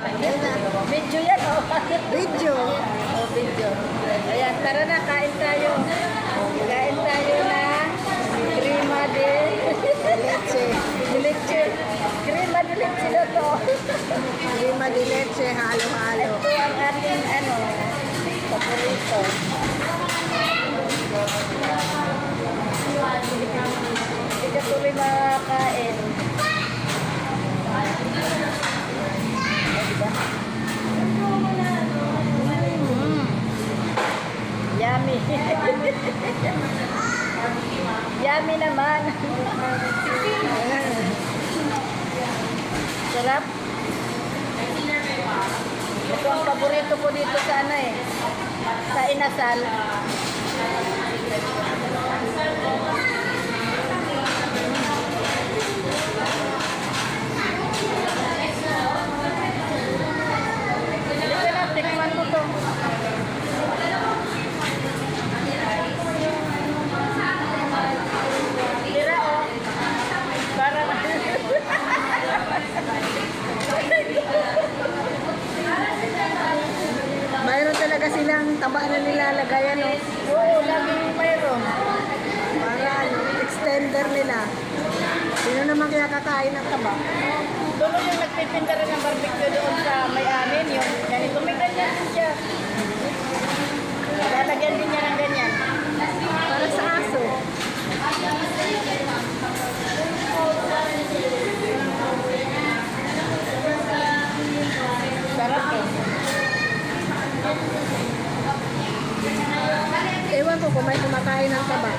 Ayun na. Video yan, oh. Video. Oh, video. Ayan, tara na, kain tayo. Kain tayo na crema de Leche. leche. Crema de leche na to. Lima de leche, halo-halo. Ito ang ating, paborito. Hindi ka tuloy makakain. Yummy. Yummy naman. Sarap. Ito ang paborito ko dito sa sa inasal. Dito na, tikman mo to. Tira, oh. Para Mayroon talaga silang taba na nilalagayan, no? oo, laging mayroon. Para extender nila. Sino naman kaya kakain ng taba? Doon yung nagpipinta rin ng barbecue doon sa may-amin, yung ganito, may ganyan din siya. Lalagyan din niya ng ganyan. Para sa aso. Sarap eh. Ewan ko kung may kumakain ng taba.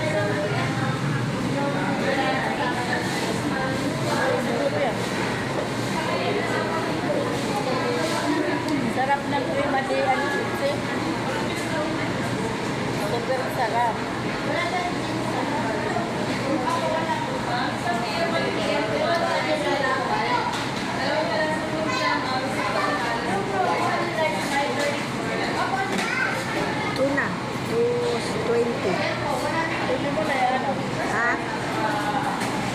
Sarap ng crema de leche. Super sarap. Tuna. 220. Hindi mo na yan. Ha?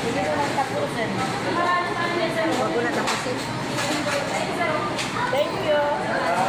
Hindi mo lang tapusin. Huwag ko na tapusin. Thank you.